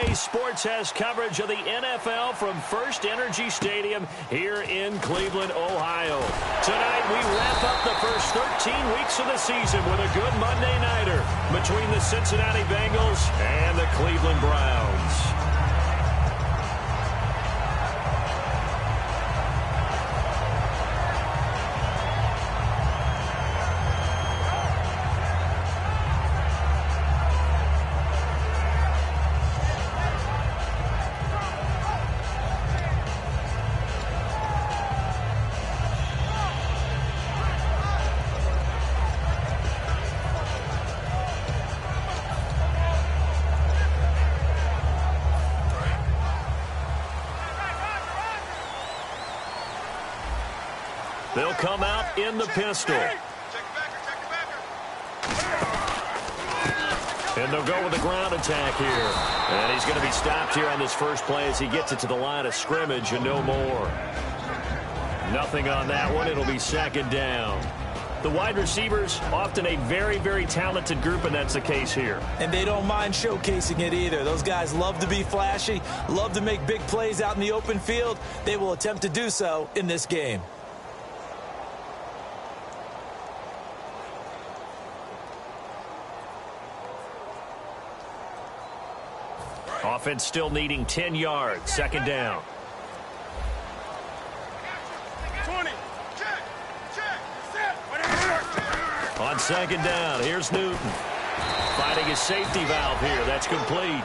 EA Sports has coverage of the NFL from First Energy Stadium here in Cleveland, Ohio. Tonight, we wrap up the first 13 weeks of the season with a good Monday nighter between the Cincinnati Bengals and the Cleveland Browns. They'll come out in the pistol. And they'll go with the ground attack here. And he's going to be stopped here on this first play as he gets it to the line of scrimmage and no more. Nothing on that one. It'll be second down. The wide receivers, often a very, very talented group, and that's the case here. And they don't mind showcasing it either. Those guys love to be flashy, love to make big plays out in the open field. They will attempt to do so in this game. Offense still needing 10 yards. Second down. 20. On second down, here's Newton. Finding his safety valve here. That's complete.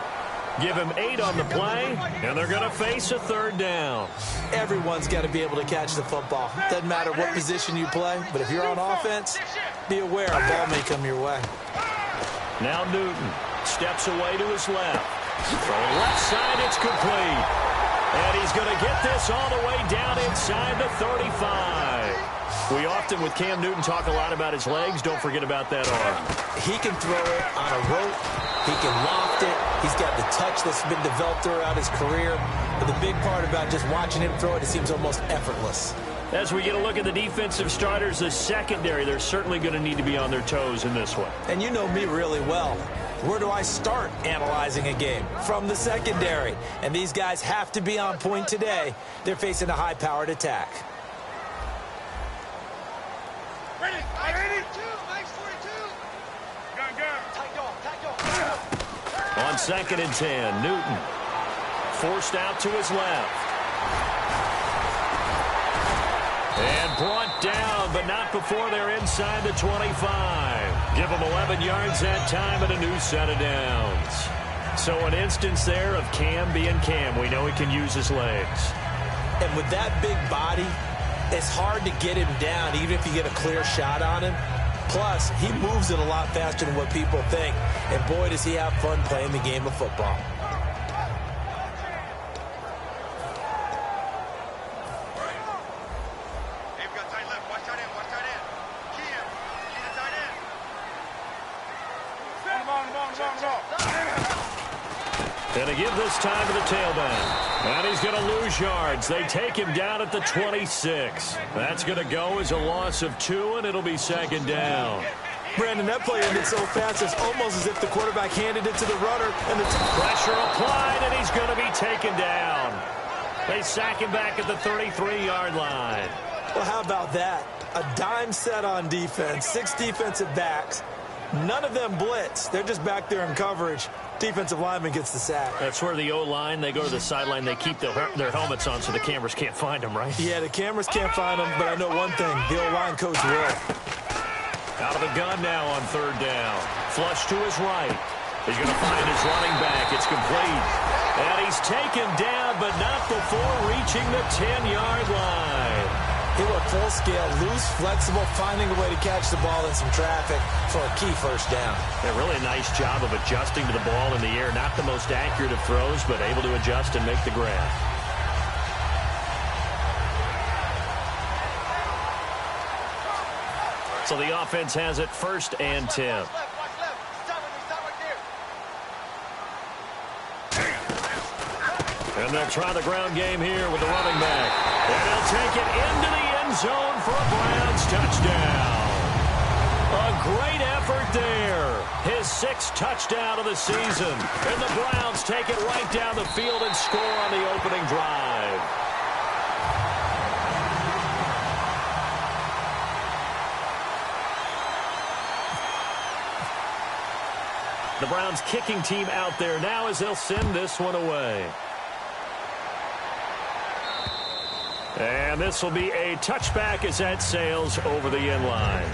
Give him 8 on the play, and they're going to face a third down. Everyone's got to be able to catch the football. Doesn't matter what position you play, but if you're on offense, be aware a ball may come your way. Now Newton steps away to his left. From the left side, it's complete. And he's going to get this all the way down inside the 35. We often, with Cam Newton, talk a lot about his legs. Don't forget about that arm. He can throw it on a rope. He can loft it. He's got the touch that's been developed throughout his career. But the big part about just watching him throw it, it seems almost effortless. As we get a look at the defensive starters, the secondary, they're certainly going to need to be on their toes in this one. And you know me really well. Where do I start analyzing a game? From the secondary. And these guys have to be on point today. They're facing a high-powered attack. Ready. Mike's 42. Gun. On second and 10, Newton forced out to his left. And brought down, but not before they're inside the 25. Give them 11 yards that time and a new set of downs. So an instance there of Cam being Cam. We know he can use his legs. And with that big body, it's hard to get him down, even if you get a clear shot on him. Plus, he moves it a lot faster than what people think. And boy, does he have fun playing the game of football. And they give this time to the tailback. And he's going to lose yards. They take him down at the 26. That's going to go as a loss of 2, and it'll be second down. Brandon, that play ended so fast, it's almost as if the quarterback handed it to the runner. And the pressure applied, and he's going to be taken down. They sack him back at the 33-yard line. Well, how about that? A dime set on defense, 6 defensive backs. None of them blitz. They're just back there in coverage. Defensive lineman gets the sack. That's where the O-line, they go to the sideline, they keep their helmets on so the cameras can't find them, right? Yeah, the cameras can't find them, but I know one thing, the O-line coach will. Out of the gun now on third down. Flush to his right. He's going to find his running back. It's complete. And he's taken down, but not before reaching the 10-yard line. He went full scale, loose, flexible, finding a way to catch the ball in some traffic for a key first down. A really nice job of adjusting to the ball in the air. Not the most accurate of throws, but able to adjust and make the grab. So the offense has it 1st and 10. And they'll try the ground game here with the running back. And he'll take it into the end zone for a Browns touchdown. A great effort there. His 6th touchdown of the season. And the Browns take it right down the field and score on the opening drive. The Browns kicking team out there now as they'll send this one away. And this will be a touchback as that sails over the end line.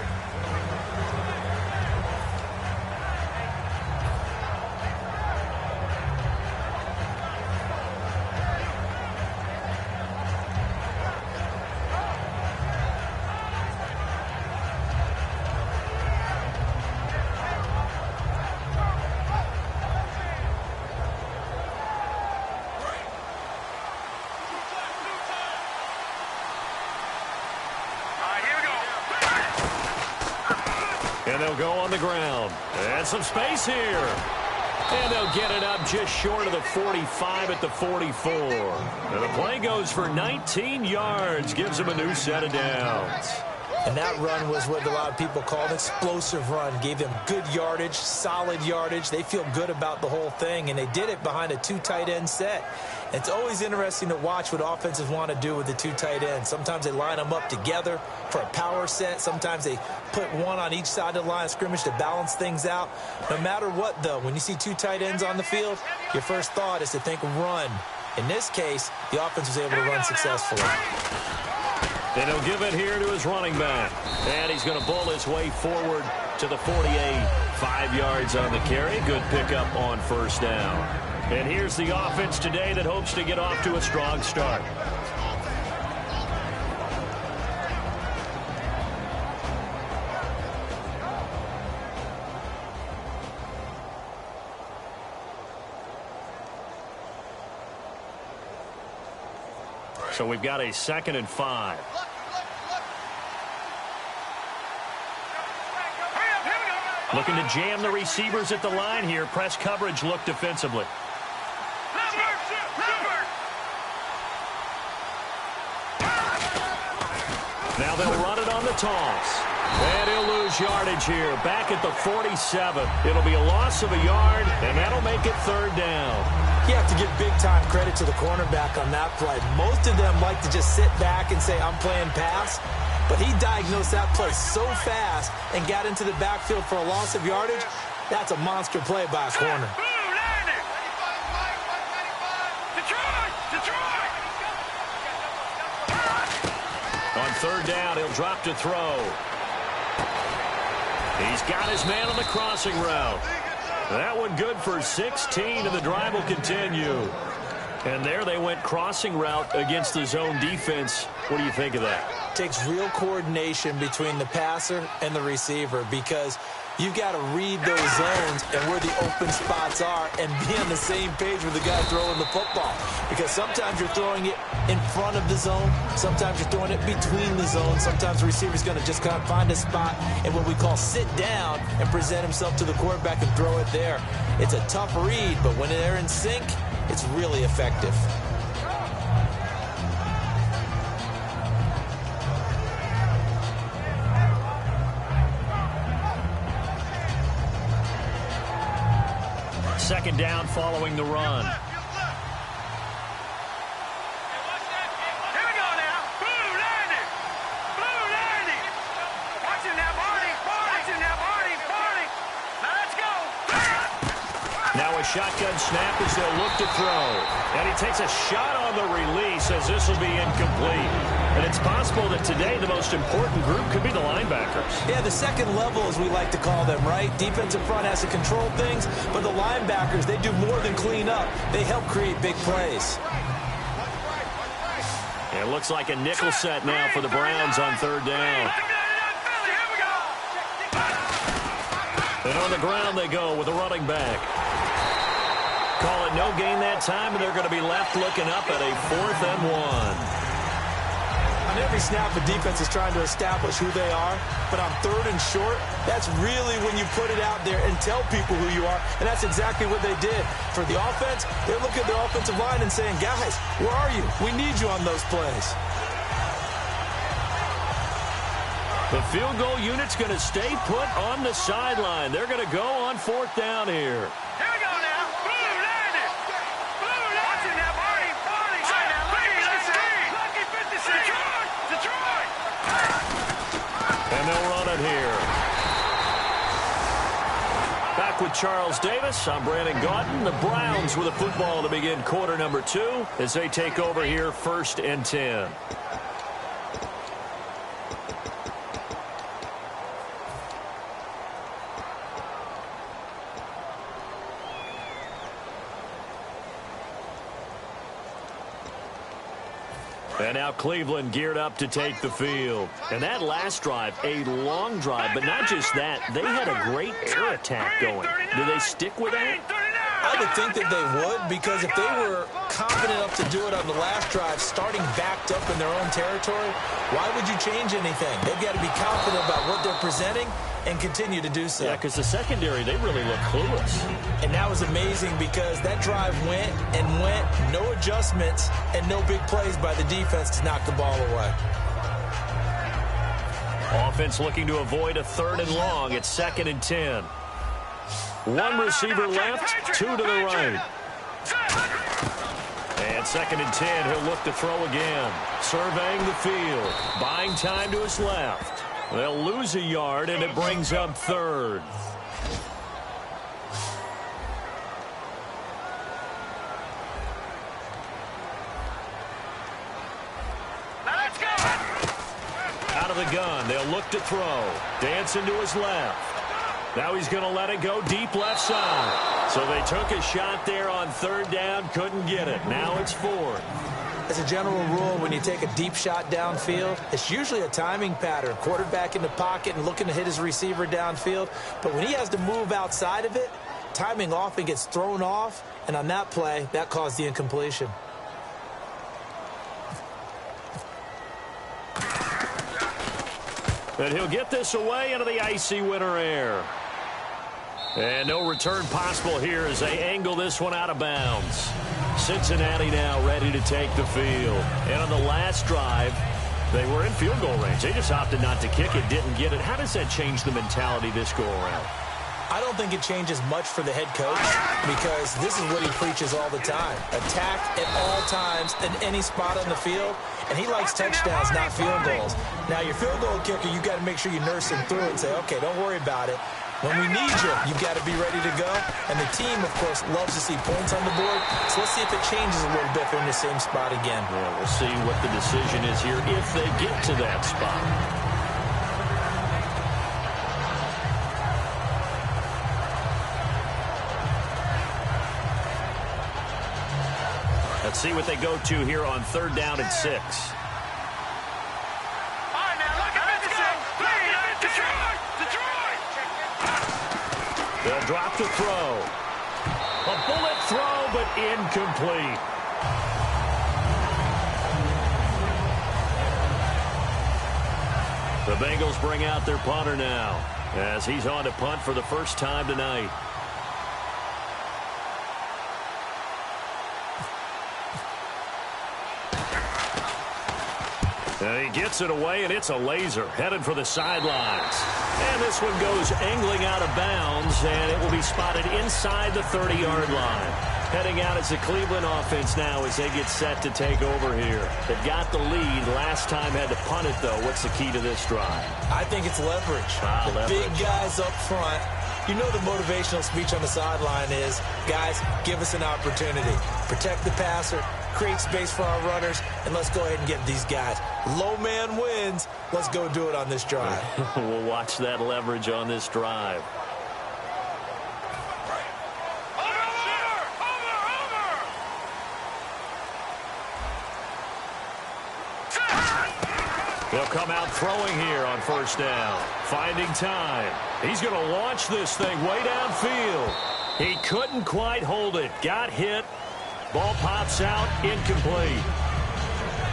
And they'll go on the ground. And some space here. And they'll get it up just short of the 45 at the 44. And the play goes for 19 yards. Gives them a new set of downs. And that run was what a lot of people call an explosive run. Gave them good yardage, solid yardage. They feel good about the whole thing, and they did it behind a 2 tight end set. It's always interesting to watch what offenses want to do with the 2 tight ends. Sometimes they line them up together for a power set. Sometimes they put one on each side of the line of scrimmage to balance things out. No matter what, though, when you see 2 tight ends on the field, your first thought is to think run. In this case, the offense was able to run successfully. And he'll give it here to his running back. And he's going to bull his way forward to the 48. 5 yards on the carry. Good pickup on first down. And here's the offense today that hopes to get off to a strong start. So we've got a 2nd and 5. Looking to jam the receivers at the line here. Press coverage look defensively. Now they'll run it on the toss. And he'll lose yardage here. Back at the 47. It'll be a loss of a yard, and that'll make it 3rd down. You have to give big-time credit to the cornerback on that play. Most of them like to just sit back and say, I'm playing pass. But he diagnosed that play so fast and got into the backfield for a loss of yardage. That's a monster play by a corner. On 3rd down, he'll drop to throw. He's got his man on the crossing route. That one good for 16, and the drive will continue. And there they went crossing route against the zone defense. What do you think of that? Takes real coordination between the passer and the receiver, because you've got to read those zones and where the open spots are and be on the same page with the guy throwing the football. Because sometimes you're throwing it in front of the zone. Sometimes you're throwing it between the zones. Sometimes the receiver's going to just kind of find a spot and what we call sit down and present himself to the quarterback and throw it there. It's a tough read, but when they're in sync, it's really effective. Second down following the run. Now a shotgun snap as they'll look to throw. And he takes a shot on the release as this will be incomplete. And it's possible that today the most important group could be the linebackers. Yeah, the second level, as we like to call them, right? Defensive front has to control things, but the linebackers, they do more than clean up. They help create big plays. It looks like a nickel set now for the Browns on 3rd down. And on the ground they go with a running back. Call it no gain that time, and they're going to be left looking up at a 4th and 1. On every snap, the defense is trying to establish who they are, but on 3rd and short, that's really when you put it out there and tell people who you are, and that's exactly what they did. For the offense, they're looking at their offensive line and saying, guys, where are you? We need you on those plays. The field goal unit's going to stay put on the sideline. They're going to go on 4th down here. Here we go now. Blue landed. Blue landed. Watching that party. Lucky 56. Detroit. And they'll run it here. Back with Charles Davis. I'm Brandon Gaudin. The Browns with the football to begin quarter number 2 as they take over here 1st and 10. And now Cleveland geared up to take the field. And that last drive, a long drive, but not just that. They had a great air attack going. Do they stick with that? I would think that they would, because if they were confident enough to do it on the last drive, starting backed up in their own territory, why would you change anything? They've got to be confident about what they're presenting and continue to do so. Yeah, because the secondary, they really look clueless. And that was amazing because that drive went and went, no adjustments and no big plays by the defense to knock the ball away. Offense looking to avoid a 3rd and long. It's 2nd and 10. One receiver left, 2 to the right. And 2nd and 10, he'll look to throw again. Surveying the field, buying time to his left. They'll lose a yard, and it brings up 3rd. Let's go. Out of the gun, they'll look to throw. Dancing to his left. Now he's going to let it go deep left side. So they took a shot there on 3rd down, couldn't get it. Now it's 4th. As a general rule, when you take a deep shot downfield, it's usually a timing pattern. Quarterback in the pocket and looking to hit his receiver downfield. But when he has to move outside of it, timing often gets thrown off. And on that play, that caused the incompletion. And he'll get this away into the icy winter air. And no return possible here as they angle this one out of bounds. Cincinnati now ready to take the field. And on the last drive, they were in field goal range. They just opted not to kick it, didn't get it. How does that change the mentality this go around? I don't think it changes much for the head coach because this is what he preaches all the time. Attack at all times in any spot on the field, and he likes touchdowns, not field goals. Now, your field goal kicker, you've got to make sure you nurse him through and say, okay, don't worry about it. When we need you, you've got to be ready to go. And the team, of course, loves to see points on the board. So let's see if it changes a little bit if they're in the same spot again. Yeah, we'll see what the decision is here if they get to that spot. Let's see what they go to here on 3rd down and 6. They'll drop the throw. A bullet throw, but incomplete. The Bengals bring out their punter now as he's on to punt for the first time tonight. And he gets it away, and it's a laser headed for the sidelines. And this one goes angling out of bounds, and it will be spotted inside the 30-yard line. Heading out as the Cleveland offense now as they get set to take over here. They've got the lead. Last time had to punt it, though. What's the key to this drive? I think it's leverage. The big guys up front. You know the motivational speech on the sideline is, guys, give us an opportunity. Protect the passer, create space for our runners, and let's go ahead and get these guys. Low man wins. Let's go do it on this drive. We'll watch that leverage on this drive. They'll come out throwing here on 1st down. Finding time. He's going to launch this thing way downfield. He couldn't quite hold it. Got hit. Ball pops out. Incomplete.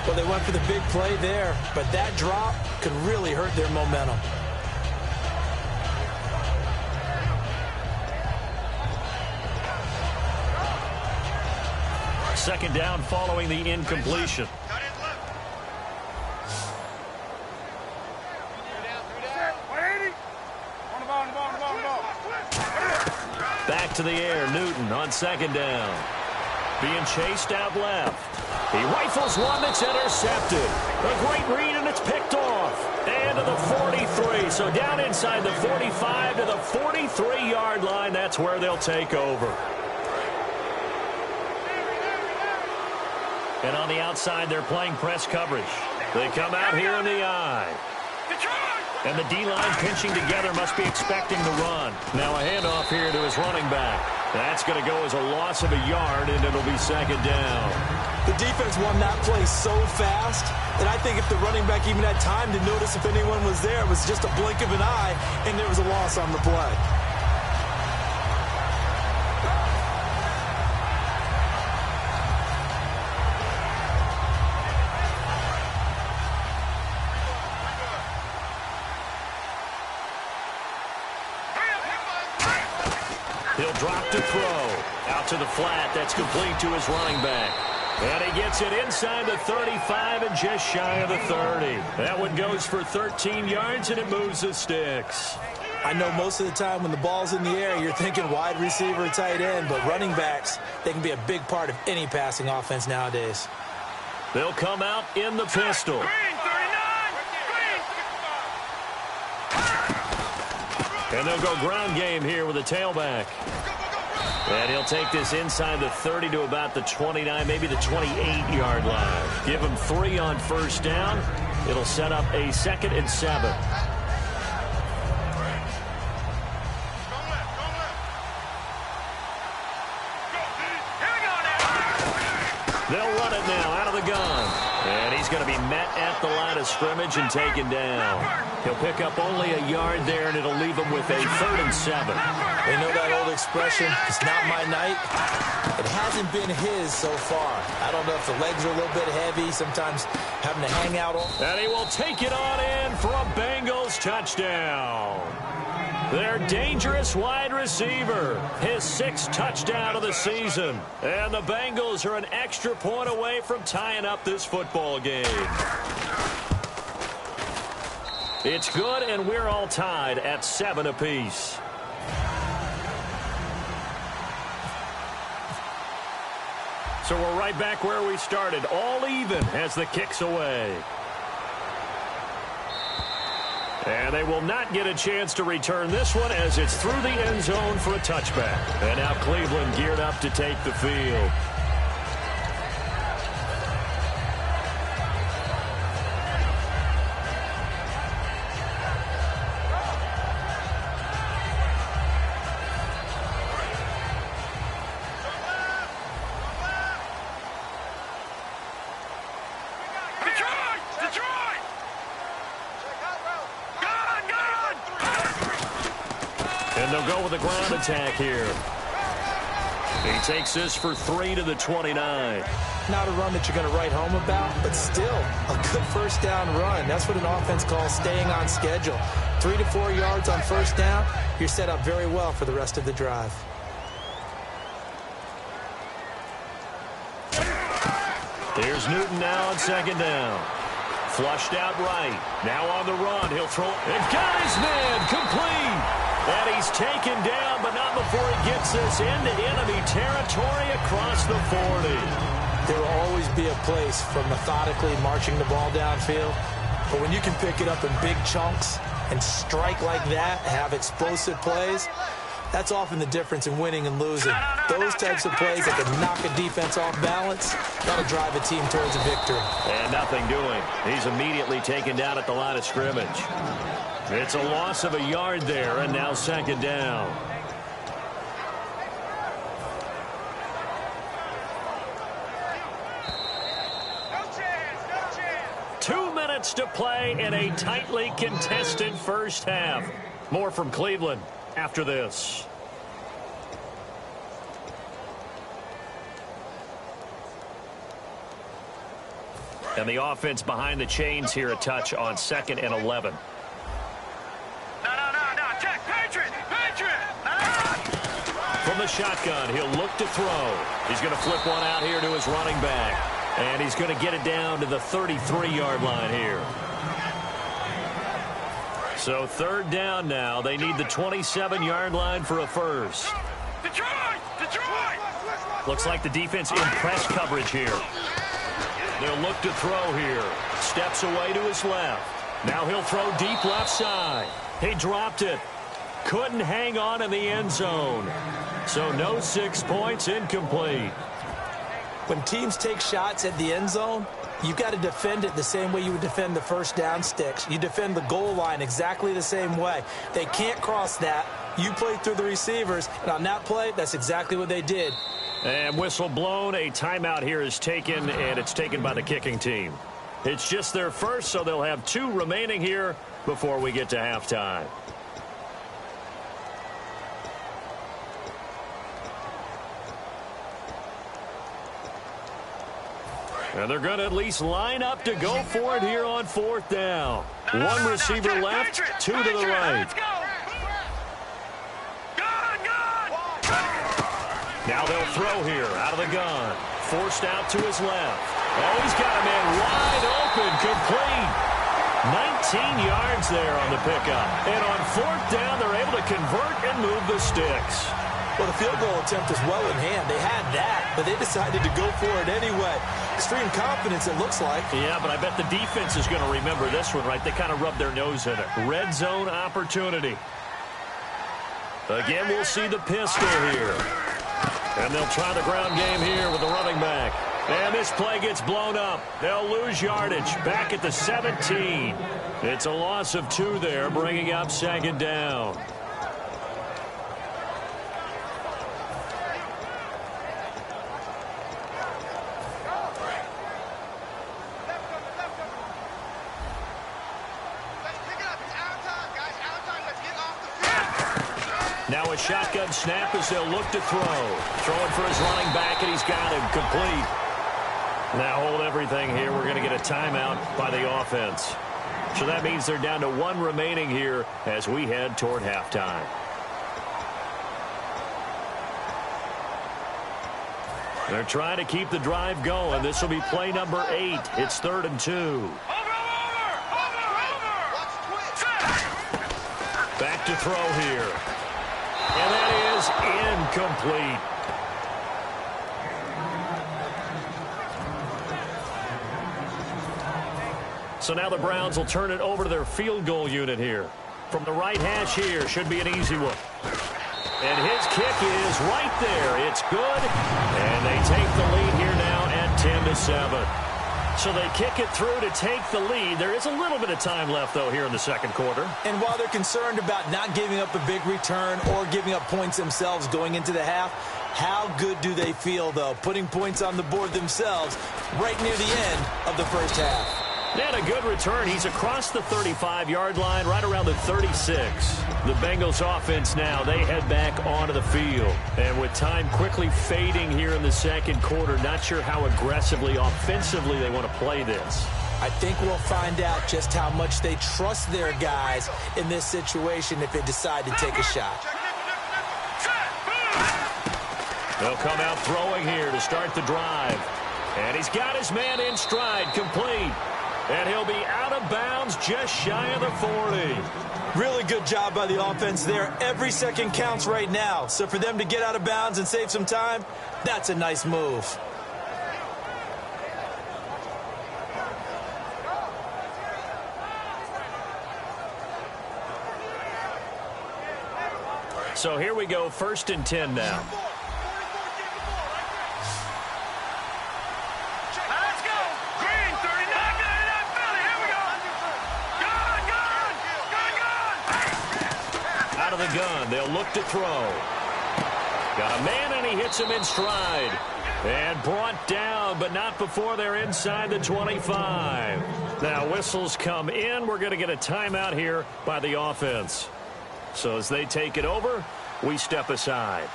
Well, they went for the big play there, but that drop could really hurt their momentum. Second down following the incompletion. to the air. Newton on second down. Being chased out left. He rifles one that's intercepted. A great read, and it's picked off. And to the 43. So down inside the 45 to the 43-yard line. That's where they'll take over. And on the outside, they're playing press coverage. They come out here in the eye. And the D-line pinching together, must be expecting the run. Now a handoff here to his running back. That's going to go as a loss of a yard, and it'll be second down. The defense won that play so fast, and I think if the running back even had time to notice if anyone was there, it was just a blink of an eye, and there was a loss on the play. He'll drop to throw. Out to the flat. That's complete to his running back. And he gets it inside the 35 and just shy of the 30. That one goes for 13 yards, and it moves the sticks. I know most of the time when the ball's in the air, you're thinking wide receiver, tight end, but running backs, they can be a big part of any passing offense nowadays. They'll come out in the pistol. And they'll go ground game here with a tailback. And he'll take this inside the 30 to about the 29, maybe the 28-yard line. Give him 3 on first down. It'll set up a 2nd and 7. They'll run it now out of the gun. And he's going to be met at the line of scrimmage and taken down. He'll pick up only a yard there, and it'll leave him with a 3rd and 7. They know that old expression, it's not my night. It hasn't been his so far. I don't know if the legs are a little bit heavy, sometimes having to hang out. And he will take it on in for a Bengals touchdown. Their dangerous wide receiver, his 6th touchdown of the season. And the Bengals are an extra point away from tying up this football game. It's good, and we're all tied at 7 apiece. So we're right back where we started, all even as the kick's away. And they will not get a chance to return this one as it's through the end zone for a touchback. And now Cleveland geared up to take the field. And they'll go with a ground attack here. He takes this for 3 to the 29. Not a run that you're going to write home about, but still a good first down run. That's what an offense calls staying on schedule. 3 to 4 yards on first down, you're set up very well for the rest of the drive. Here's Newton now on second down. Flushed out right. Now on the run. He'll throw. And got his man complete. And he's taken down, but not before he gets this into enemy territory across the 40. There will always be a place for methodically marching the ball downfield. But when you can pick it up in big chunks and strike like that, have explosive plays, that's often the difference in winning and losing. Those types of plays that can knock a defense off balance, that'll drive a team towards a victory. And nothing doing. He's immediately taken down at the line of scrimmage. It's a loss of a yard there, and now second down. No chance. 2 minutes to play in a tightly contested first half. More from Cleveland after this. And the offense behind the chains here, a touch on 2nd and 11. No. Check. Patriot. From the shotgun, he'll look to throw. He's going to flip one out here to his running back. And he's going to get it down to the 33-yard line here. So 3rd down now. They need the 27-yard line for a first. Detroit! Detroit! Looks like the defense in press coverage here. They'll look to throw here. Steps away to his left. Now he'll throw deep left side. He dropped it. Couldn't hang on in the end zone. So no 6 points, incomplete. When teams take shots at the end zone, you've got to defend it the same way you would defend the first down sticks. You defend the goal line exactly the same way. They can't cross that. You play through the receivers, and on that play, that's exactly what they did. And whistle blown. A timeout here is taken, and it's taken by the kicking team. It's just their first, so they'll have 2 remaining here before we get to halftime. And they're going to at least line up to go for it here on 4th down. 1 receiver left, 2 to the right. Now they'll throw here out of the gun. Forced out to his left. Oh, he's got a man wide open, complete. 19 yards there on the pickup. And on 4th down, they're able to convert and move the sticks. Well, the field goal attempt is well in hand. They had that, but they decided to go for it anyway. Extreme confidence, it looks like. Yeah, but I bet the defense is going to remember this one, right? They kind of rubbed their nose in it. Red zone opportunity. Again, we'll see the pistol here. And they'll try the ground game here with the running back. And this play gets blown up. They'll lose yardage back at the 17. It's a loss of 2 there, bringing up 2nd down. Now a shotgun snap as they'll look to throw. Throwing for his running back, and he's got him complete. Now hold everything here. We're going to get a timeout by the offense. So that means they're down to 1 remaining here as we head toward halftime. They're trying to keep the drive going. This will be play number 8. It's 3rd and 2. Back to throw here. And that is incomplete. So now the Browns will turn it over to their field goal unit here. From the right hash here, should be an easy one. And his kick is right there. It's good. And they take the lead here now at 10-7. So they kick it through to take the lead. There is a little bit of time left, though, here in the 2nd quarter. And while they're concerned about not giving up a big return or giving up points themselves going into the half, how good do they feel, though, putting points on the board themselves right near the end of the first half? And a good return. He's across the 35-yard line, right around the 36. The Bengals offense now, they head back onto the field. And with time quickly fading here in the 2nd quarter, not sure how aggressively, offensively they want to play this. I think we'll find out just how much they trust their guys in this situation if they decide to take a shot. They'll come out throwing here to start the drive. And he's got his man in stride, complete. And he'll be out of bounds just shy of the 40. Really good job by the offense there. Every second counts right now. So for them to get out of bounds and save some time, that's a nice move. So here we go, 1st and 10 now. Out of the gun, they'll look to throw. Got a man, and he hits him in stride. And brought down, but not before they're inside the 25. Now whistles come in. We're going to get a timeout here by the offense. So as they take it over, we step aside.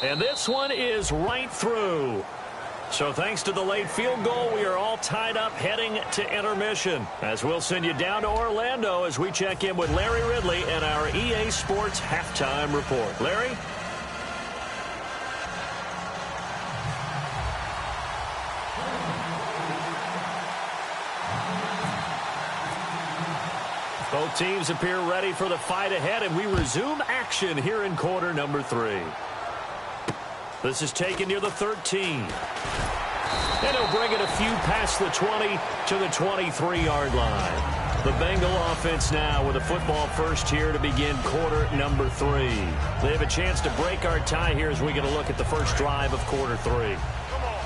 And this one is right through. So thanks to the late field goal, we are all tied up heading to intermission. As we'll send you down to Orlando as we check in with Larry Ridley and our EA Sports Halftime Report. Larry? Both teams appear ready for the fight ahead, and we resume action here in quarter number 3. This is taken near the 13. And he'll bring it a few past the 20 to the 23-yard line. The Bengal offense now with a football first here to begin quarter number 3. They have a chance to break our tie here as we get a look at the first drive of quarter 3.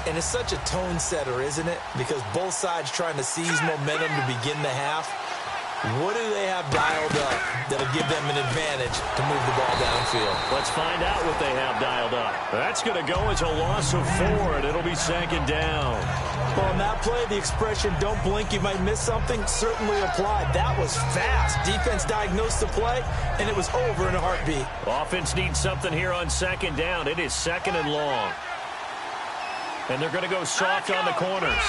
And it's such a tone setter, isn't it? Because both sides trying to seize momentum to begin the half. What do they have dialed up that'll give them an advantage to move the ball downfield? Let's find out what they have dialed up. That's going to go as a loss of 4, and it'll be second down. Well, on that play, the expression, don't blink, you might miss something, certainly applied. That was fast. Defense diagnosed the play, and it was over in a heartbeat. Offense needs something here on second down. It is second and long. And they're going to go soft on the corners.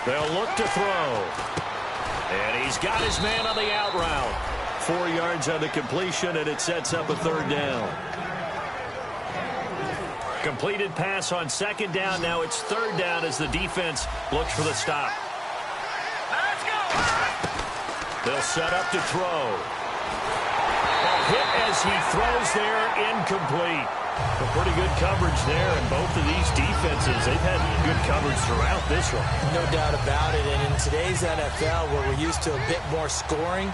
They'll look to throw. And he's got his man on the out route. 4 yards on the completion, and it sets up a third down. Completed pass on second down. Now it's third down as the defense looks for the stop. Let's go. They'll set up to throw. A hit as he throws there, incomplete. A pretty good coverage there, and both of these defenses, they've had good coverage throughout this one. No doubt about it, and in today's NFL, where we're used to a bit more scoring,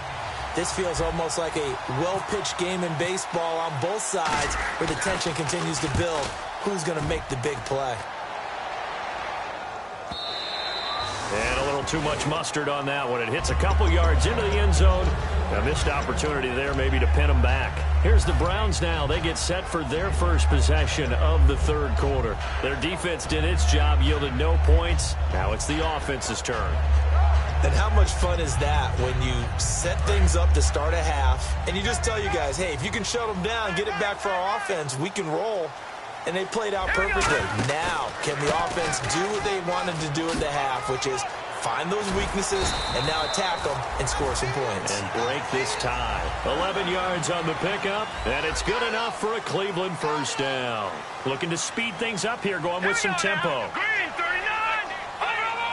this feels almost like a well-pitched game in baseball on both sides where the tension continues to build. Who's going to make the big play? And a little too much mustard on that one. It hits a couple yards into the end zone. A missed opportunity there maybe to pin them back. Here's the Browns now. They get set for their first possession of the third quarter. Their defense did its job, yielded no points. Now it's the offense's turn. And how much fun is that when you set things up to start a half and you just tell you guys, hey, if you can shut them down, get it back for our offense, we can roll. And they played out perfectly. Now, can the offense do what they wanted to do in the half, which is find those weaknesses and now attack them and score some points. And break this tie. 11 yards on the pickup, and it's good enough for a Cleveland first down. Looking to speed things up here, going with some tempo. Green, 39. Over.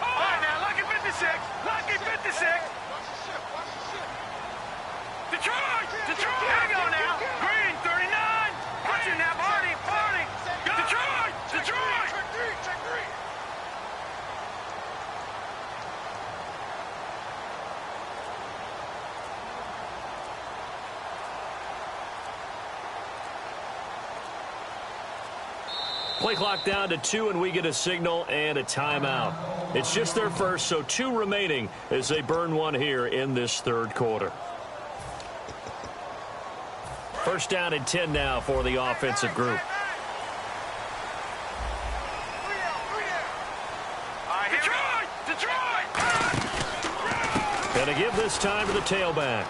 All right, now, lucky 56. Lucky 56. Detroit. Here we go now. Green, 39. Watching that party. Detroit. Check three. Play clock down to 2, and we get a signal and a timeout. It's just their first, so 2 remaining as they burn one here in this third quarter. First down and 10 now for the offensive group. And to give this time to the tailback.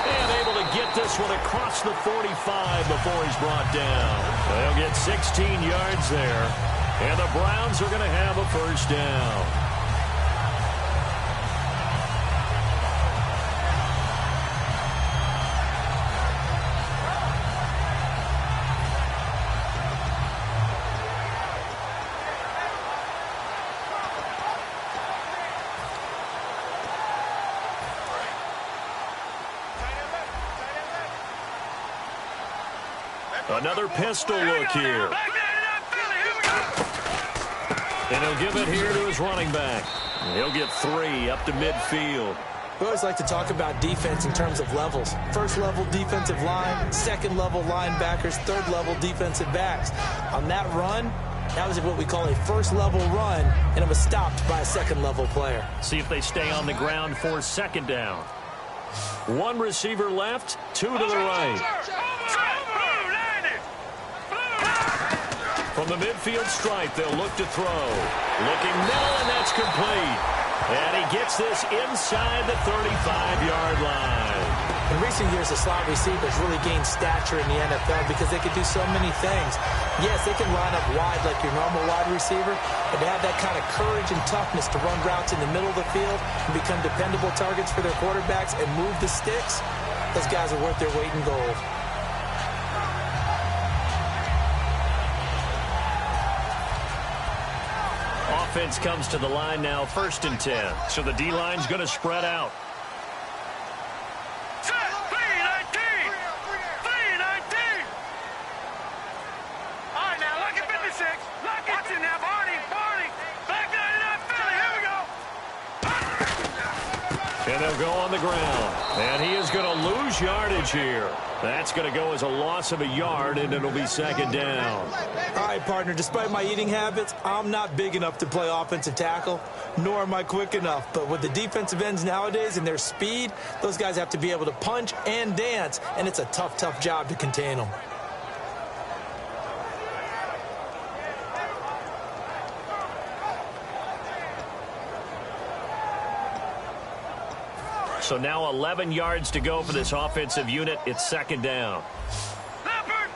And able to get this one across the 45 before he's brought down. They'll get 16 yards there. And the Browns are going to have a first down. Another pistol look here. And he'll give it here to his running back. He'll get 3 up to midfield. We always like to talk about defense in terms of levels. First level defensive line, second level linebackers, third level defensive backs. On that run, that was what we call a first level run, and it was stopped by a second level player. See if they stay on the ground for second down. 1 receiver left, 2 to the right. From the midfield stripe, they'll look to throw. Looking middle, and that's complete. And he gets this inside the 35-yard line. In recent years, the slot receivers really gained stature in the NFL because they could do so many things. Yes, they can line up wide like your normal wide receiver, but to have that kind of courage and toughness to run routes in the middle of the field and become dependable targets for their quarterbacks and move the sticks, those guys are worth their weight in gold. offense comes to the line now, 1st and 10. So the D-line's going to spread out. Set, 3-19. 3-19. All right, now, look at 56. Look at you now, Barney. Back 99 Philly. Here we go. And they'll go on the ground. And he is going to lose yardage here. That's going to go as a loss of a yard, and it'll be 2nd down. All right, partner, despite my eating habits, I'm not big enough to play offensive tackle, nor am I quick enough. But with the defensive ends nowadays and their speed, those guys have to be able to punch and dance, and it's a tough, tough job to contain them. So now 11 yards to go for this offensive unit. It's 2nd down. Leopard.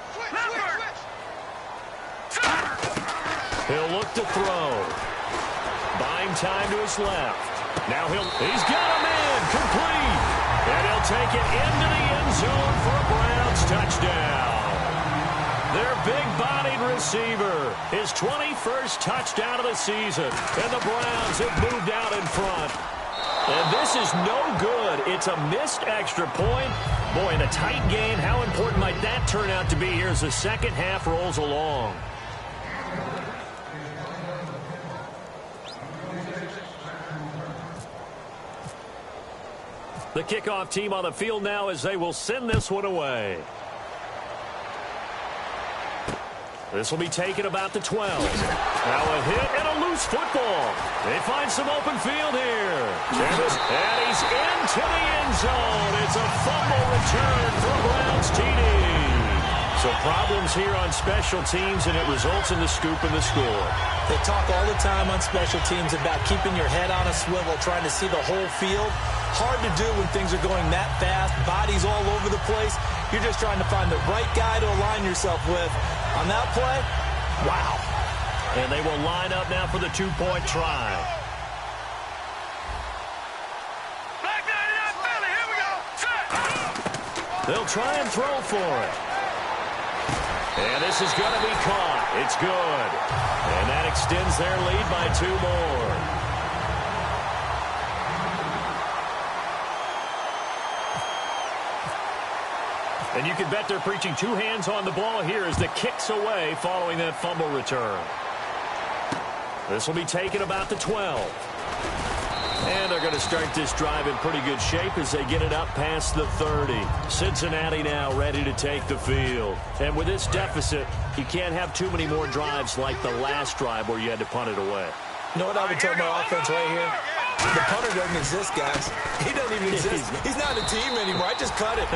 He'll look to throw. Buying time to his left. Now he's got a man complete. And he'll take it into the end zone for a Browns touchdown. Their big-bodied receiver, his 21st touchdown of the season. And the Browns have moved out in front. And this is no good. It's a missed extra point. Boy, in a tight game, how important might that turn out to be here as the second half rolls along? The kickoff team on the field now as they will send this one away. This will be taken about the 12. Now a hit and a loose football. They find some open field here. And he's into the end zone. It's a fumble return for a Browns TD. So problems here on special teams, and it results in the scoop and the score. They talk all the time on special teams about keeping your head on a swivel, trying to see the whole field. Hard to do when things are going that fast, bodies all over the place. You're just trying to find the right guy to align yourself with. On that play, wow. And they will line up now for the two-point try. Back 99 Philly. Here we go. Set. They'll try and throw for it. And this is going to be caught. It's good. And that extends their lead by 2 more. And you can bet they're preaching 2 hands on the ball here as the kick's away following that fumble return. This will be taken about the 12. And they're going to start this drive in pretty good shape as they get it up past the 30. Cincinnati now ready to take the field. And with this deficit, you can't have too many more drives like the last drive where you had to punt it away. You know what I would tell my offense right here? The punter doesn't exist, guys. He doesn't even exist. He's not a team anymore. I just cut it.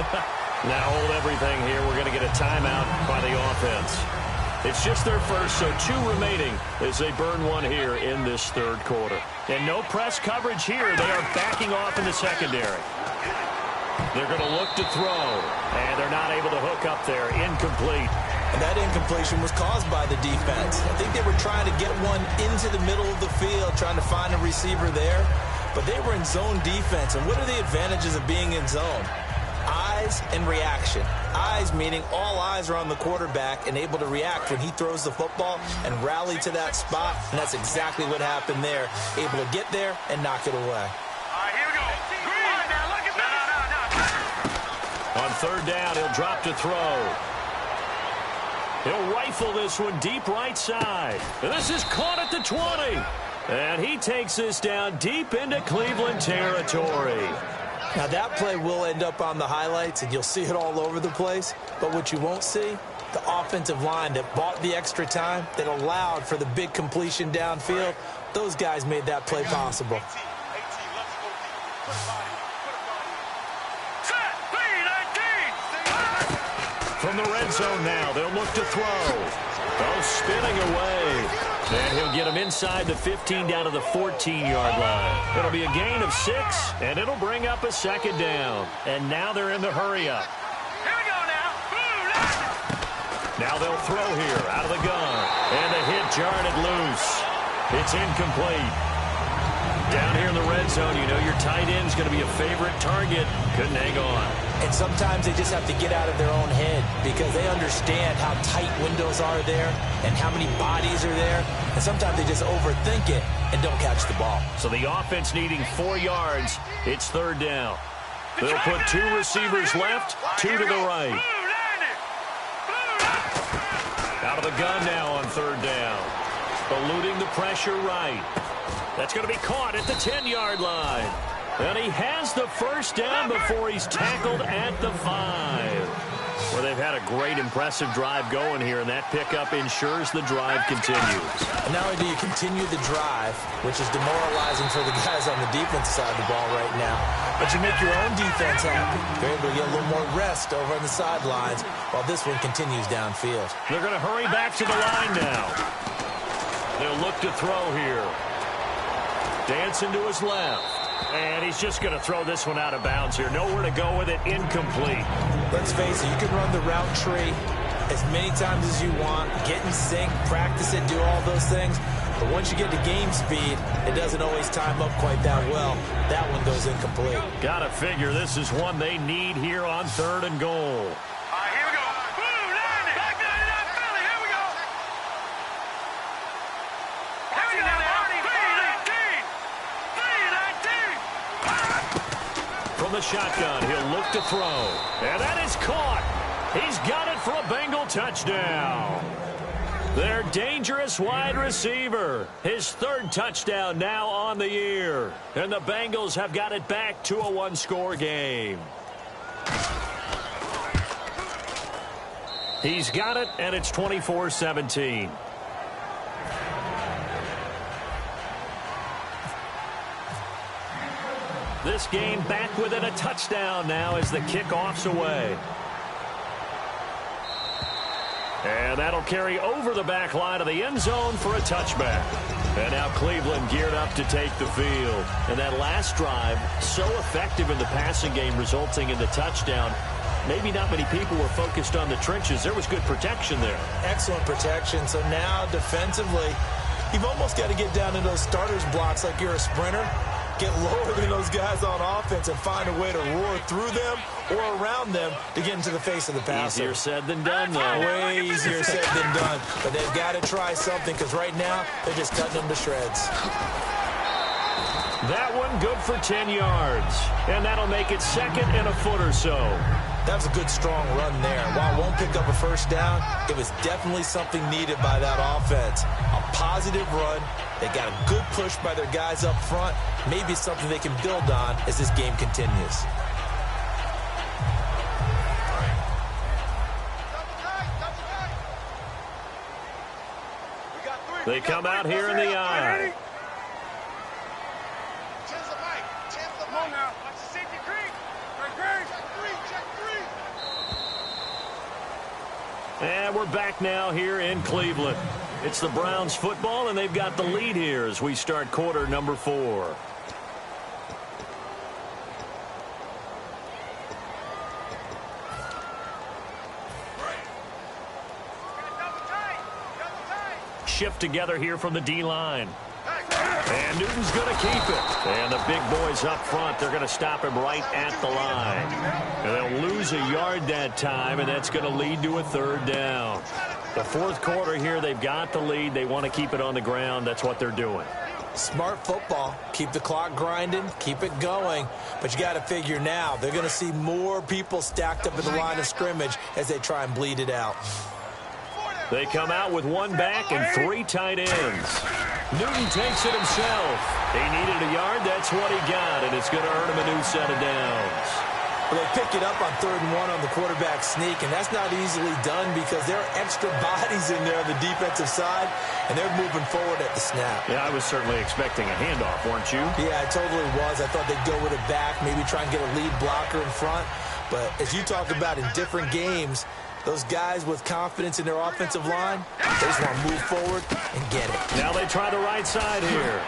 Now hold everything here. We're going to get a timeout by the offense. It's just their first, so 2 remaining as they burn one here in this 3rd quarter. And no press coverage here. They are backing off in the secondary. They're going to look to throw, and they're not able to hook up there. Incomplete. And that incompletion was caused by the defense. I think they were trying to get one into the middle of the field, trying to find a receiver there. But they were in zone defense. And what are the advantages of being in zone? Eyes and reaction. Eyes meaning all eyes are on the quarterback and able to react when he throws the football and rally to that spot. And that's exactly what happened there. Able to get there and knock it away. All right, here we go. Green. All right, now look at that. On 3rd down, he'll drop to throw. He'll rifle this one deep right side. And this is caught at the 20. And he takes this down deep into Cleveland territory. Now, that play will end up on the highlights, and you'll see it all over the place. But what you won't see, the offensive line that bought the extra time, that allowed for the big completion downfield, those guys made that play possible. Set. 3-19. From the red zone now, they'll look to throw. Oh, spinning away. And he'll get him inside the 15 down to the 14-yard line. It'll be a gain of 6, and it'll bring up a 2nd down. And now they're in the hurry-up. Here we go now. Now they'll throw here out of the gun. And the hit jarred it loose. It's incomplete. Down here in the red zone, you know your tight end's going to be a favorite target. Couldn't hang on. And sometimes they just have to get out of their own head because they understand how tight windows are there and how many bodies are there. And sometimes they just overthink it and don't catch the ball. So the offense needing 4 yards. It's third down. They'll put 2 receivers left, 2 to the right. Out of the gun now on third down. Eluding the pressure right. That's going to be caught at the 10-yard line. And he has the first down before he's tackled at the 5. Well, they've had a great, impressive drive going here, and that pickup ensures the drive continues. And not only do you continue the drive, which is demoralizing for the guys on the defensive side of the ball right now, but you make your own defense happy. They're able to get a little more rest over on the sidelines while this one continues downfield. They're going to hurry back to the line now. They'll look to throw here. Dancing to his left. And he's just going to throw this one out of bounds here. Nowhere to go with it. Incomplete. Let's face it, you can run the route tree as many times as you want, get in sync, practice it, do all those things. But once you get to game speed, it doesn't always time up quite that well. That one goes incomplete. Got to figure this is one they need here on 3rd and goal. All right, here we go. Boom, land it. Back 99 Philly, here we go. Here we go, Marty. 3-19. From the shotgun, he'll look to throw. And that is caught. He's got it for a Bengal touchdown. Their dangerous wide receiver. His 3rd touchdown now on the year. And the Bengals have got it back to a 1-score game. He's got it, and it's 24-17. This game back within a touchdown now as the kickoff's away. And that'll carry over the back line of the end zone for a touchback. And now Cleveland geared up to take the field. And that last drive, so effective in the passing game, resulting in the touchdown. Maybe not many people were focused on the trenches. There was good protection there. Excellent protection. So now defensively, you've almost got to get down in those starters blocks like you're a sprinter. Get lower than those guys on offense and find a way to roar through them or around them to get into the face of the passer. Easier said than done, though. Way easier said than done. But they've got to try something because right now they're just cutting them to shreds. That one good for 10 yards. And that'll make it 2nd and a foot or so. That was a good, strong run there. While it won't pick up a first down, it was definitely something needed by that offense. A positive run. They got a good push by their guys up front. Maybe something they can build on as this game continues. They come out here in the eye. Come on now. Watch the safety creep. And we're back now here in Cleveland. It's the Browns football, and they've got the lead here as we start quarter number 4. Shift together here from the D-line. And Newton's going to keep it. And the big boys up front, they're going to stop him right at the line. And they'll lose a yard that time, and that's going to lead to a 3rd down. The 4th quarter here, they've got the lead. They want to keep it on the ground. That's what they're doing. Smart football. Keep the clock grinding. Keep it going. But you got to figure now, they're going to see more people stacked up in the line of scrimmage as they try and bleed it out. They come out with 1 back and 3 tight ends. Newton takes it himself. He needed a yard. That's what he got, and it's going to earn him a new set of downs. Well, they pick it up on 3rd and 1 on the quarterback sneak, and that's not easily done because there are extra bodies in there on the defensive side, and they're moving forward at the snap. Yeah, I was certainly expecting a handoff, weren't you? Yeah, I totally was. I thought they'd go with it back, maybe try and get a lead blocker in front. But as you talk about in different games, those guys with confidence in their offensive line, they just want to move forward and get it. Now they try the right side here.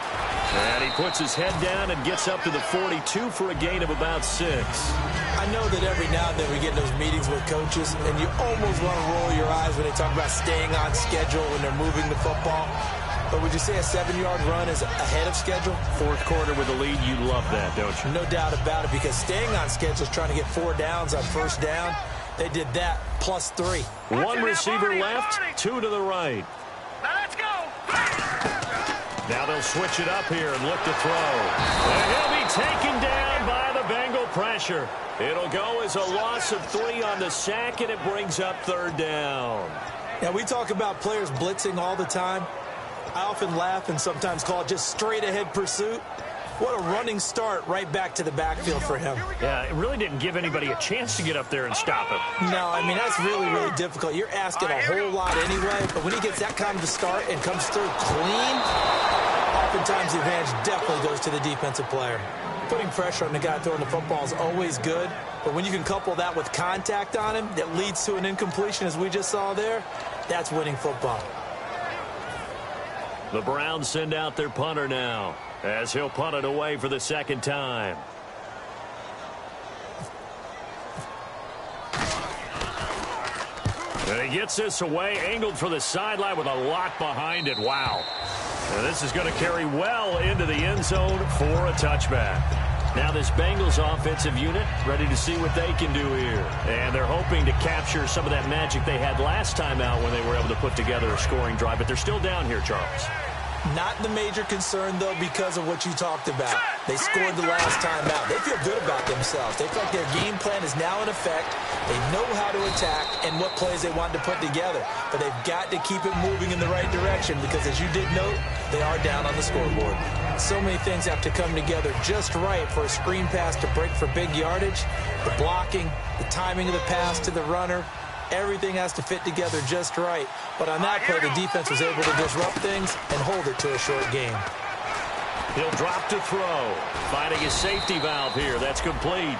And he puts his head down and gets up to the 42 for a gain of about 6. I know that every now and then we get in those meetings with coaches, and you almost want to roll your eyes when they talk about staying on schedule when they're moving the football. But would you say a 7-yard run is ahead of schedule? Fourth quarter with the lead, you love that, don't you? No doubt about it, because staying on schedule is trying to get 4 downs on first down. They did that, plus 3. One receiver left, 2 to the right. Now let's go. Now they'll switch it up here and look to throw. And he'll be taken down by the Bengal pressure. It'll go as a loss of 3 on the sack, and it brings up third down. Now, we talk about players blitzing all the time. I often laugh and sometimes call it just straight-ahead pursuit. What a running start right back to the backfield for him. Yeah, it really didn't give anybody a chance to get up there and stop him. No, I mean, that's really, really difficult. You're asking a whole lot anyway, but when he gets that kind of a start and comes through clean, oftentimes the advantage definitely goes to the defensive player. Putting pressure on the guy throwing the football is always good, but when you can couple that with contact on him that leads to an incompletion, as we just saw there, that's winning football. The Browns send out their punter now, as he'll punt it away for the second time. And he gets this away, angled for the sideline with a lot behind it. Wow. And this is going to carry well into the end zone for a touchback. Now this Bengals offensive unit ready to see what they can do here. And they're hoping to capture some of that magic they had last time out when they were able to put together a scoring drive. But they're still down here, Charles. Not the major concern, though, because of what you talked about. They scored the last time out. They feel good about themselves. They feel like their game plan is now in effect. They know how to attack and what plays they want to put together. But they've got to keep it moving in the right direction because, as you did note, they are down on the scoreboard. So many things have to come together just right for a screen pass to break for big yardage. The blocking, the timing of the pass to the runner, everything has to fit together just right. But on that play, the defense was able to disrupt things and hold it to a short game. He'll drop to throw. Finding his safety valve here. That's complete.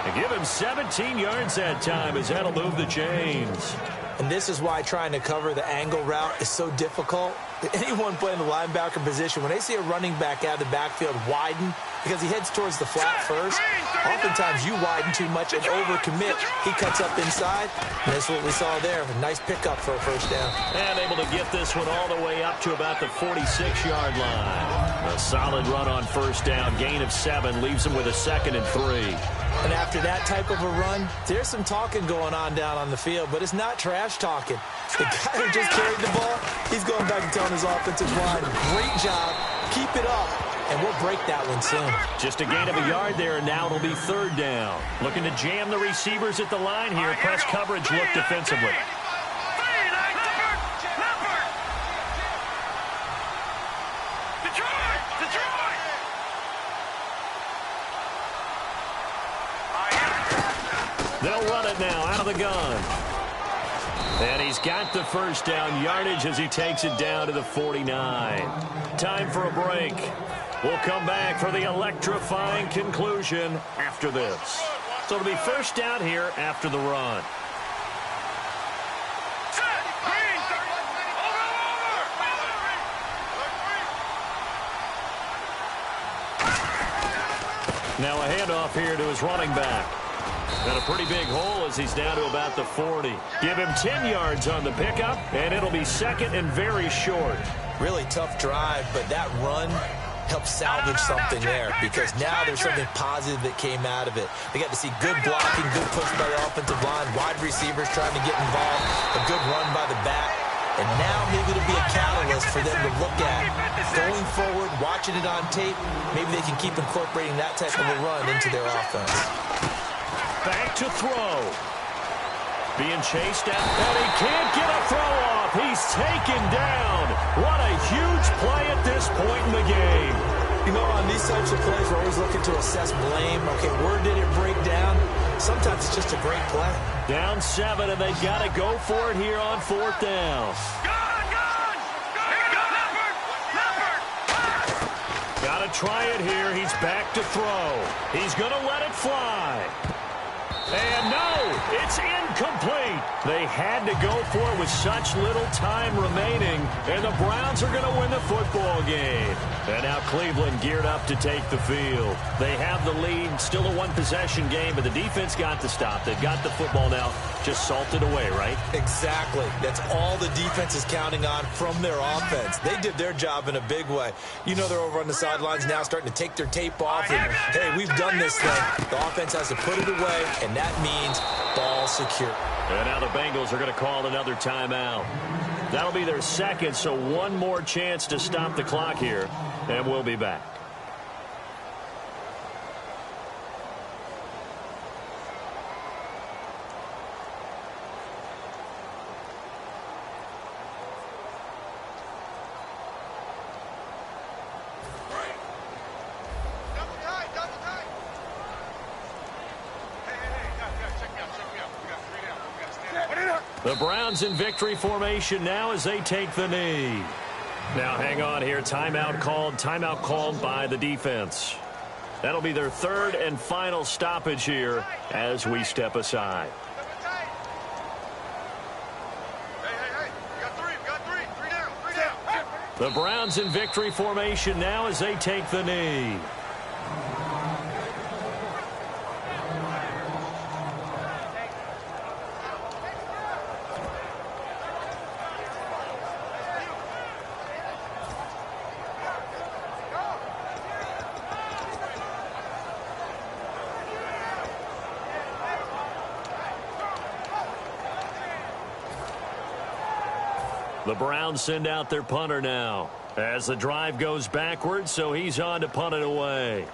And give him 17 yards that time as that'll move the chains. And this is why trying to cover the angle route is so difficult. Anyone playing the linebacker position, when they see a running back out of the backfield widen, because he heads towards the flat first, oftentimes you widen too much and overcommit. He cuts up inside, and that's what we saw there. A nice pickup for a first down. And able to get this one all the way up to about the 46-yard line. A solid run on first down. Gain of 7 leaves him with a 2nd and 3. And after that type of a run, there's some talking going on down on the field, but it's not trash talking. The guy who just carried the ball, he's going back and telling his offensive line, great job, keep it up, and we'll break that one soon. Just a gain of a yard there, and now it'll be third down. Looking to jam the receivers at the line here. Press coverage look defensively. They'll run it now out of the gun. And he's got the first down yardage as he takes it down to the 49. Time for a break. We'll come back for the electrifying conclusion after this. So it'll be first down here after the run. Now a handoff here to his running back. And a pretty big hole as he's down to about the 40. Give him 10 yards on the pickup, and it'll be second and very short. Really tough drive, but that run helped salvage something there because now there's something positive that came out of it. They got to see good blocking, good push by the offensive line, wide receivers trying to get involved, a good run by the back. And now maybe it'll be a catalyst for them to look at going forward, watching it on tape. Maybe they can keep incorporating that type of a run into their offense. Back to throw. Being chased out, and he can't get a throw off. He's taken down. What a huge play at this point in the game. You know, on these types of plays, we're always looking to assess blame. Okay, where did it break down? Sometimes it's just a great play. Down 7, and they got to go for it here on 4th down. Got to try it here. He's back to throw. He's going to let it fly. And no, it's incomplete. They had to go for it with such little time remaining, and the Browns are going to win the football game. And now Cleveland geared up to take the field. They have the lead, still a one-possession game, but the defense got the stop. They've got the football now, just salted away, right? Exactly. That's all the defense is counting on from their offense. They did their job in a big way. You know they're over on the sidelines now starting to take their tape off. And, hey, we've done this thing. The offense has to put it away, and that means ball secure. And now the Bengals are going to call another timeout. That'll be their second, so one more chance to stop the clock here, and we'll be back. The Browns in victory formation now as they take the knee. Now hang on here. Timeout called by the defense. That'll be their third and final stoppage here as we step aside. The Browns in victory formation now as they take the knee. The Browns send out their punter now as the drive goes backwards, so he's on to punt it away.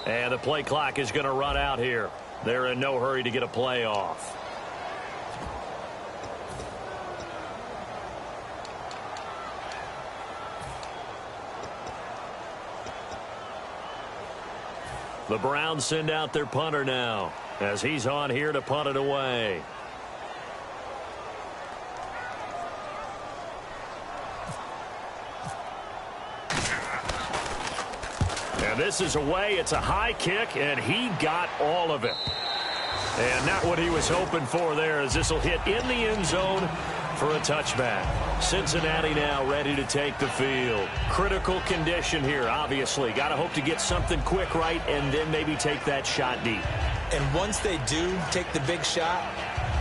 And the play clock is going to run out here. They're in no hurry to get a play off. The Browns send out their punter now as he's on here to punt it away. And this is away. It's a high kick, and he got all of it. And not what he was hoping for there, as this will hit in the end zone for a touchback. Cincinnati now ready to take the field. Critical condition here, obviously. Got to hope to get something quick right and then maybe take that shot deep. And once they do take the big shot,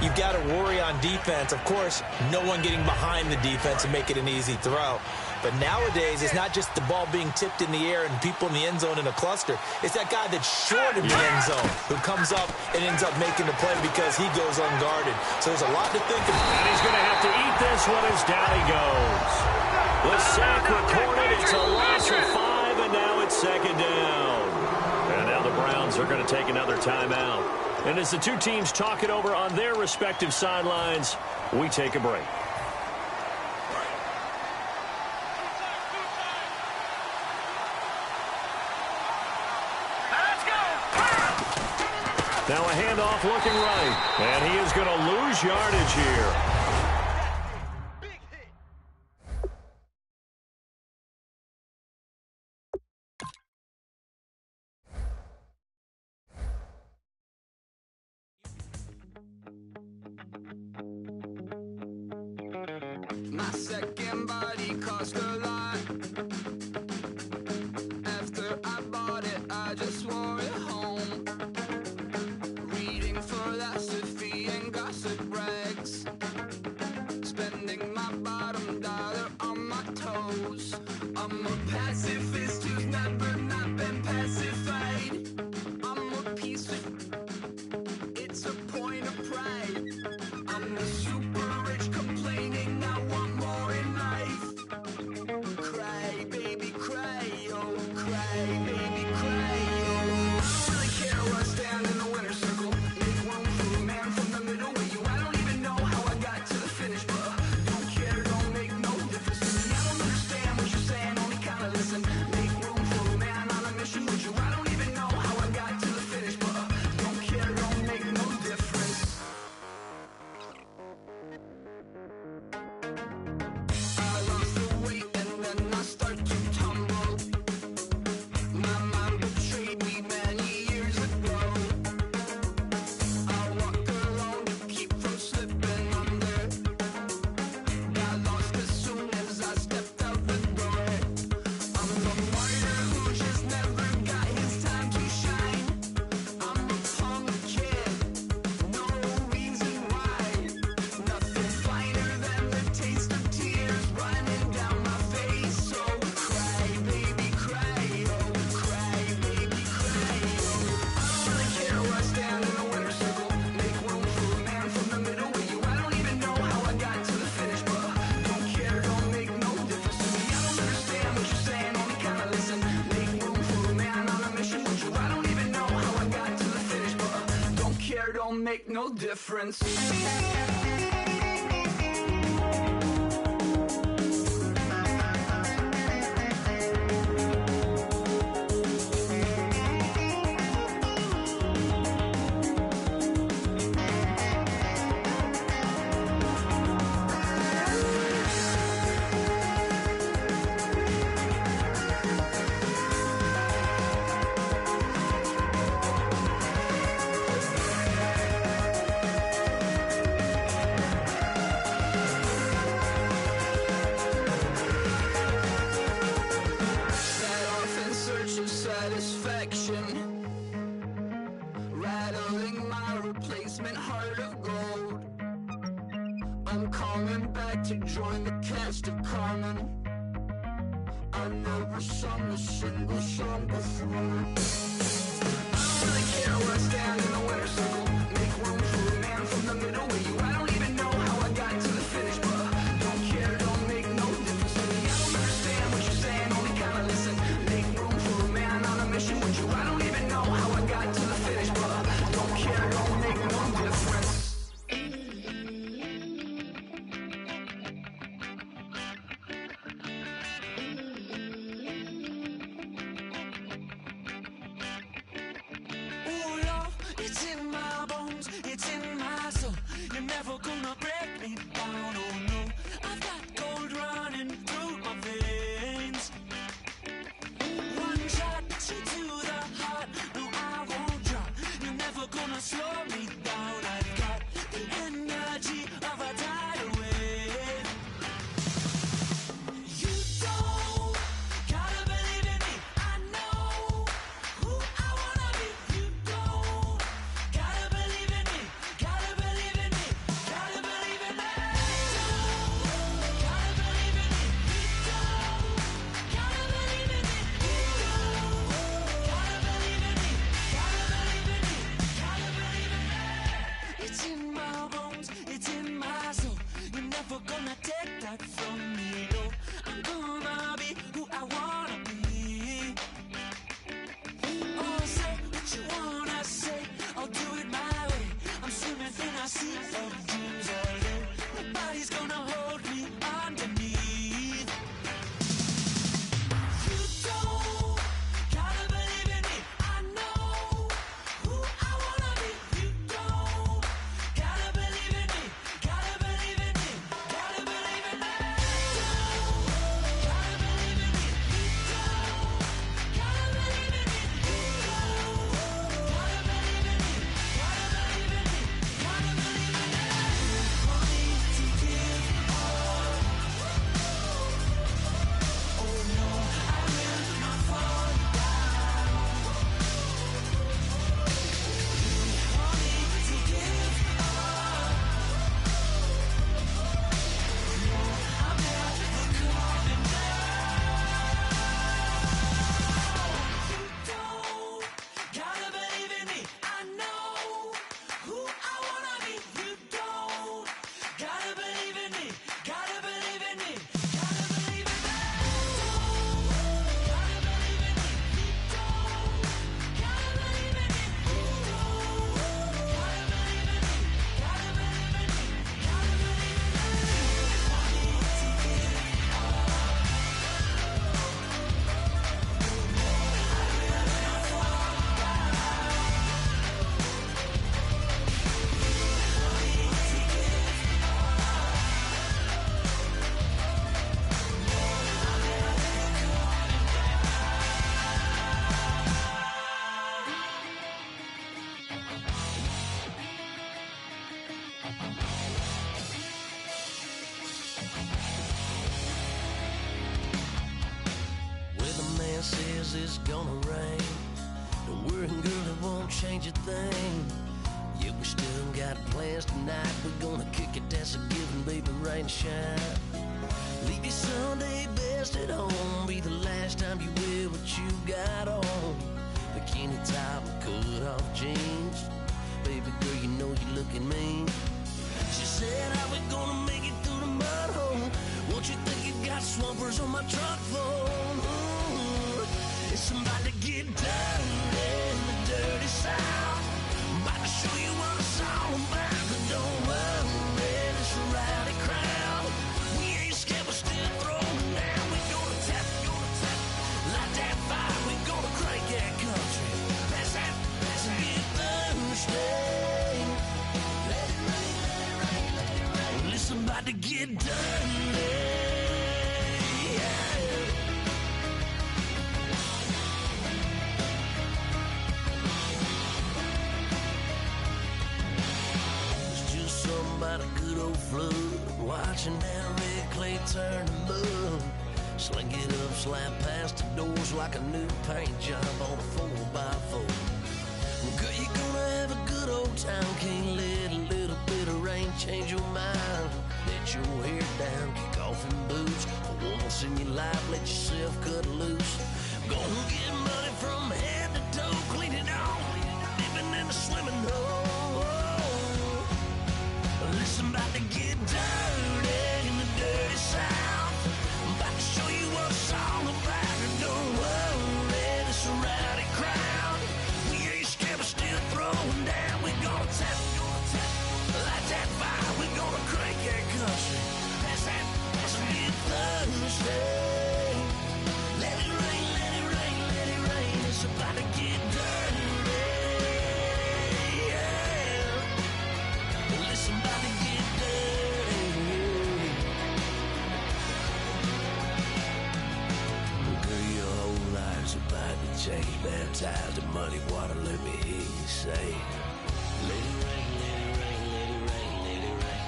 you've got to worry on defense. Of course, no one getting behind the defense and make it an easy throw. But nowadays, it's not just the ball being tipped in the air and people in the end zone in a cluster. It's that guy that's short in the end zone who comes up and ends up making the play because he goes unguarded. So there's a lot to think about. And he's going to have to eat this one as down he goes. The sack recorded. It's a loss of 5, and now it's second down. And now the Browns are going to take another timeout. And as the two teams talk it over on their respective sidelines, we take a break. Now a handoff looking right, and he is going to lose yardage here. My second body cost a lot. After I bought it, I just wore it home. Reading philosophy and gossip rags. Spending my bottom dollar on my toes. I'm a pacifist who's never not been pacified. I'm a piece of... It's a point of pride. I'm the super rich complaining I want more in life. Cry, baby, cry, oh, cry, baby, cry, oh. care, don't make no difference. Rattling my replacement heart of gold. I'm coming back to join the cast of Carmen. I never sung a single song before. I don't really care where I stand in the winner's circle. Make room for a man from the middle with you. I don't even know how I got to the finish, but don't care, don't make no difference to me. I don't understand what you're saying, only kinda listen. Make room for a man on a mission with you. I don't even know how I got to the finish, but don't care, don't make no difference. It's in my bones, it's in my soul. You're never gonna break me down, oh no. I've got gold running through my veins. One shot, straight to the heart. No, I won't drop. You're never gonna slow me down. I've got the energy of a tidal wave. You don't gotta believe in me. I know who I wanna be. You don't gotta believe in me. Gotta believe in me. Gotta believe in me. Gotta believe in me. Gotta believe in me. Gotta believe in me. Gotta believe in me. Gotta believe in me. It's in my bones. It's in my soul. You're never gonna take that from me. No, I'm gonna be who I wanna be. Oh, say what you wanna say. I'll do it my way. I'm swimming in a sea of dreams all day. Nobody's gonna hold me underneath. You don't gotta believe in me. I know who I wanna be. You don't gotta believe in me. Gotta believe in me. Gotta believe in me. Gotta believe in me. Gotta believe in me. Gotta believe in me. Gotta believe in me. Gotta believe in me. Money to give up. Oh no, I will not fall down. Money to give up. No, I'm never coming down. You don't gotta believe in me. I know who I wanna be. You don't gotta believe in me. Gotta believe in me. Gotta believe in me. Gotta believe in me. Gotta believe in me. Gotta believe in me. Gotta believe in me. Gotta believe in me. Money to give up. I will not fall down. Money to give Well, the man says it's gonna rain. Don't worry, girl, it won't change a thing. Yeah, we still got plans tonight. We're gonna kick it, that's a given, baby, rain and shine. Leave your Sunday best at home. Be the last time you wear what you got on. Bikini top and cut off jeans. Baby girl, you know you're looking mean. She said, how we gonna make it through the mud hole? Won't you think you got swampers on my truck phone? Ooh, it's somebody to get down in the dirty south. I'm about to show you what I'm get dirty. Yeah. It's just somebody good old flood, watching that red clay turn to mud. Sling it up, slap past the doors like a new paint job on a 4x4. Girl, you're gonna have a good old time. Can't let a little bit of rain change your mind. Let your hair down, kick off in boots. For once in your life, let yourself cut loose. Gonna get money from head to toe, clean it off, living in a swimming hole. Listen, about to get dirty in the dirty South. I'm about to show you what it's all about. And don't worry, this a rowdy crowd. We ain't scared, but still throwing down. We gonna tap, light that fire. We gonna crank that country. Pass that, and get Thursday. Let it rain, let it rain, let it rain. It's about to get dirty. Yeah. Listen, about to get dirty. Girl, your whole life's about to change. Baptized in muddy water, let me hear you say, let it rain, let it rain, let it rain, let it rain.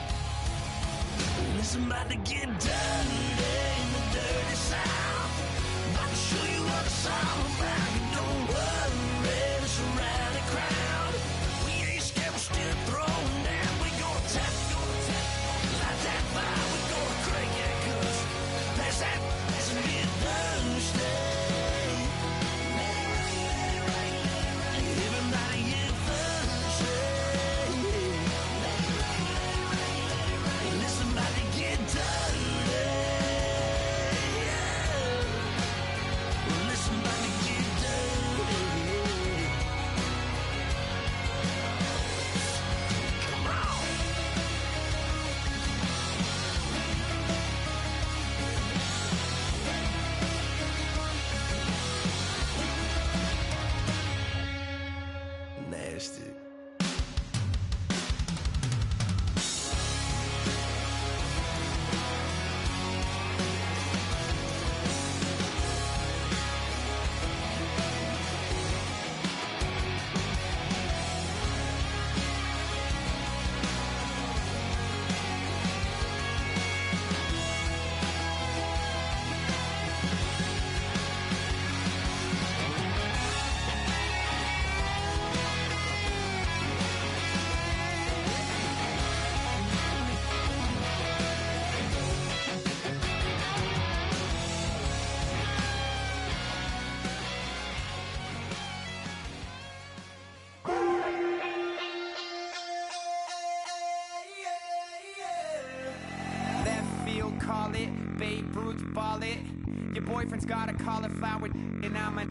Listen, about to get dirty in the dirty South. About to show you what it's all about. And don't worry, it's a rowdy crowd. We ain't scared, we're still throwing down. We gonna tap, light that fire. We gonna crank that country. Pass that, and get Thursday. Everybody get Thursday. Listen, about to get dirty. Listen, about to get dirty. Come on. Nasty. Left field, call it. Babe Ruth, ball it. Your boyfriend's got a cauliflower, and I'm a.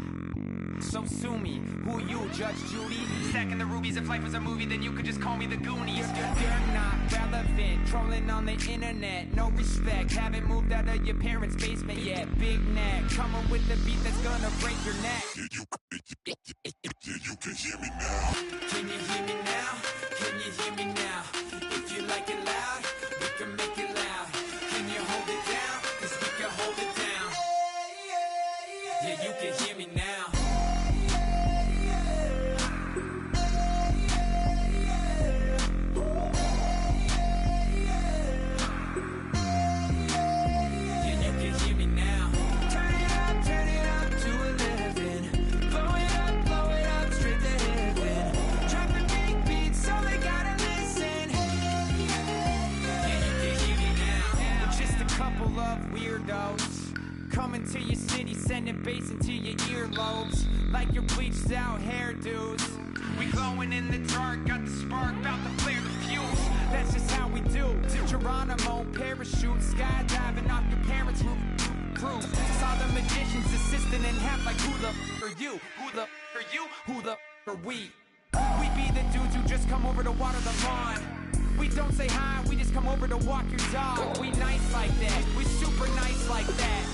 So sue me. Who you, Judge Judy? Stacking the rubies. If life was a movie, then you could just call me the Goonies. You're not relevant. Trolling on the internet. No respect. Haven't moved out of your parents' basement yet. Big neck. Coming with the beat that's gonna break your neck. You can hear me now. Can you hear me now? Can you hear me now? If you like it loud, we can make it loud. Can you hold it down? 'Cause we can hold it down. Yeah, you can hear me now. Yeah, you can hear me now. Turn it up to 11. Blow it up straight to heaven. Dropping big beats, so they gotta listen. Yeah, you can hear me now. We're just a couple of weirdos coming to your city, sending bass into your earlobes like your bleached out hairdos. We glowing in the dark, got the spark, about to flare the fuse. That's just how we do. To Geronimo, parachute, skydiving off your parents' roof. Crew saw the magician's assistant in half, like who the are you? Who the are you? Who the are we? We be the dudes who just come over to water the lawn. We don't say hi, we just come over to walk your dog. We nice like that, we super nice like that.